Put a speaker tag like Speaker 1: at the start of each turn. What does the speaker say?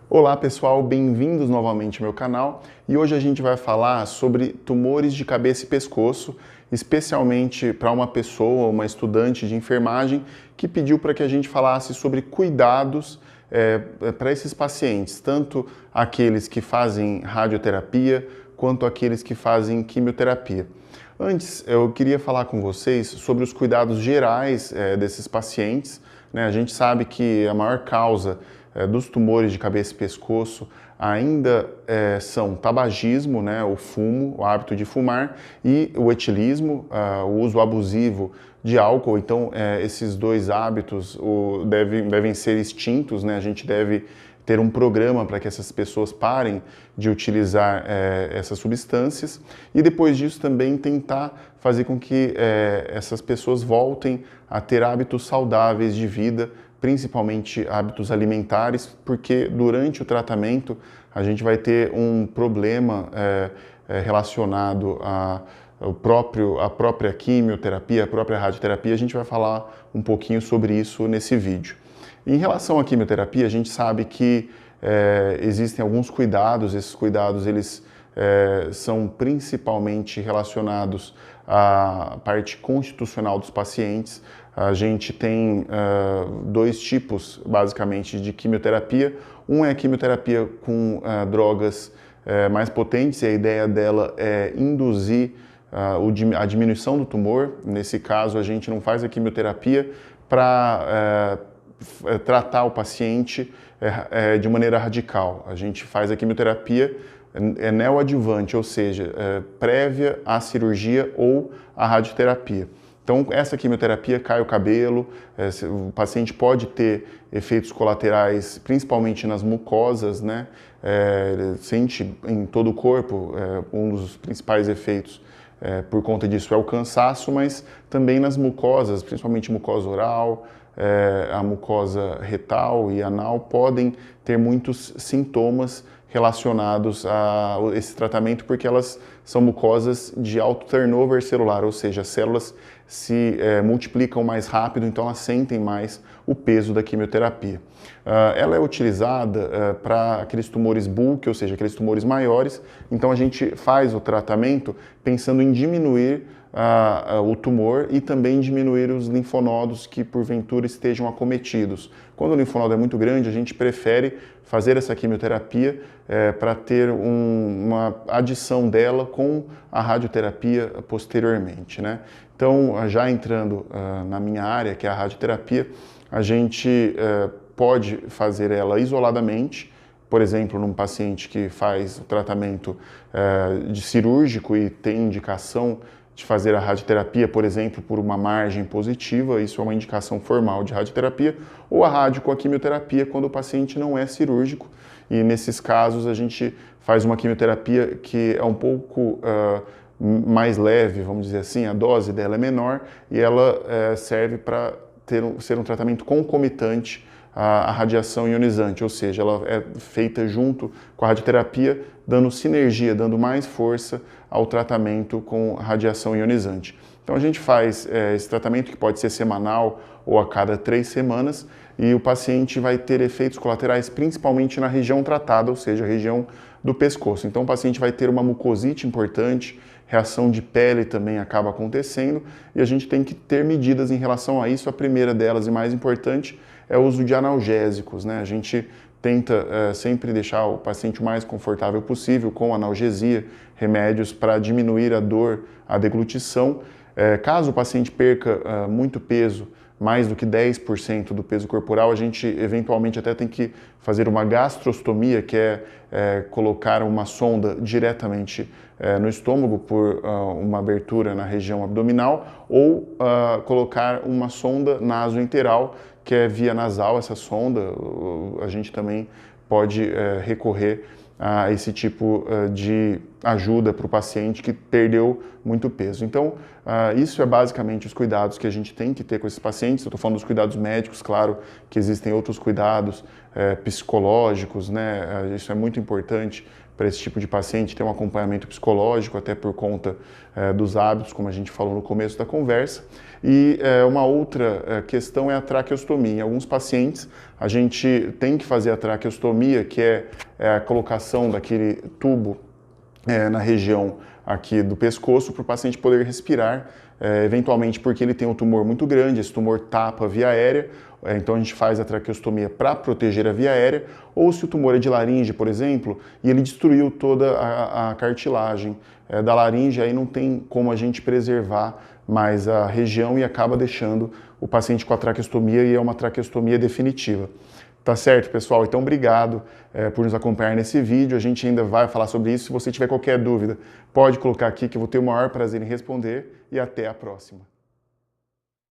Speaker 1: Olá pessoal, bem-vindos novamente ao meu canal e hoje a gente vai falar sobre tumores de cabeça e pescoço, especialmente para uma pessoa, uma estudante de enfermagem que pediu para que a gente falasse sobre cuidados para esses pacientes, tanto aqueles que fazem radioterapia quanto aqueles que fazem quimioterapia. Antes, eu queria falar com vocês sobre os cuidados gerais desses pacientes. A gente sabe que a maior causa dos tumores de cabeça e pescoço ainda são tabagismo, o fumo, o hábito de fumar, e o etilismo, o uso abusivo de álcool. Então, esses dois hábitos devem ser extintos, A gente deve ter um programa para que essas pessoas parem de utilizar essas substâncias e depois disso também tentar fazer com que essas pessoas voltem a ter hábitos saudáveis de vida, principalmente hábitos alimentares, porque durante o tratamento a gente vai ter um problema relacionado à própria quimioterapia, a própria radioterapia. A gente vai falar um pouquinho sobre isso nesse vídeo. Em relação à quimioterapia, a gente sabe que existem alguns cuidados. Esses cuidados eles são principalmente relacionados à parte constitucional dos pacientes. A gente tem dois tipos, basicamente, de quimioterapia. Um é a quimioterapia com drogas mais potentes, e a ideia dela é induzir a diminuição do tumor. Nesse caso, a gente não faz a quimioterapia para tratar o paciente de maneira radical. A gente faz a quimioterapia neoadjuvante, ou seja, prévia à cirurgia ou à radioterapia. Então, essa quimioterapia cai o cabelo, o paciente pode ter efeitos colaterais, principalmente nas mucosas, sente em todo o corpo. Um dos principais efeitos por conta disso é o cansaço, mas também nas mucosas, principalmente mucosa oral, a mucosa retal e anal, podem ter muitos sintomas relacionados a esse tratamento, porque elas são mucosas de alto turnover celular, ou seja, as células se multiplicam mais rápido, então elas sentem mais o peso da quimioterapia. Ela é utilizada para aqueles tumores bulk, ou seja, aqueles tumores maiores. Então a gente faz o tratamento pensando em diminuir o tumor e também diminuir os linfonodos que porventura estejam acometidos. Quando o linfonodo é muito grande, a gente prefere fazer essa quimioterapia para ter uma adição dela com a radioterapia posteriormente, Então, já entrando na minha área, que é a radioterapia, a gente pode fazer ela isoladamente. Por exemplo, num paciente que faz o tratamento de cirúrgico e tem indicação de fazer a radioterapia, por exemplo, por uma margem positiva, isso é uma indicação formal de radioterapia, ou a rádio com a quimioterapia quando o paciente não é cirúrgico. E nesses casos a gente faz uma quimioterapia que é um pouco mais leve, vamos dizer assim, a dose dela é menor e ela serve para ser um tratamento concomitante à radiação ionizante, ou seja, ela é feita junto com a radioterapia, dando sinergia, dando mais força ao tratamento com radiação ionizante. Então a gente faz esse tratamento, que pode ser semanal ou a cada 3 semanas, e o paciente vai ter efeitos colaterais principalmente na região tratada, ou seja, a região do pescoço. Então o paciente vai ter uma mucosite importante, reação de pele também acaba acontecendo, e a gente tem que ter medidas em relação a isso. A primeira delas e mais importante é o uso de analgésicos, A gente tenta sempre deixar o paciente o mais confortável possível com analgesia, remédios para diminuir a dor, a deglutição. Caso o paciente perca muito peso, mais do que 10% do peso corporal, a gente eventualmente até tem que fazer uma gastrostomia, que é colocar uma sonda diretamente no estômago por uma abertura na região abdominal, ou colocar uma sonda nasoenteral, que é via nasal. Essa sonda, a gente também pode recorrer a esse tipo de ajuda para o paciente que perdeu muito peso. Então, isso é basicamente os cuidados que a gente tem que ter com esses pacientes. Eu estou falando dos cuidados médicos, claro que existem outros cuidados psicológicos, né? Isso é muito importante para esse tipo de paciente, ter um acompanhamento psicológico, até por conta dos hábitos, como a gente falou no começo da conversa. E uma outra questão é a traqueostomia. Em alguns pacientes, a gente tem que fazer a traqueostomia, que é a colocação daquele tubo na região aqui do pescoço para o paciente poder respirar, eventualmente porque ele tem um tumor muito grande, esse tumor tapa a via aérea, então a gente faz a traqueostomia para proteger a via aérea, ou se o tumor é de laringe, por exemplo, e ele destruiu toda a cartilagem da laringe, aí não tem como a gente preservar mais a região e acaba deixando o paciente com a traqueostomia e é uma traqueostomia definitiva. Tá certo, pessoal? Então, obrigado por nos acompanhar nesse vídeo. A gente ainda vai falar sobre isso. Se você tiver qualquer dúvida, pode colocar aqui que eu vou ter o maior prazer em responder. E até a próxima.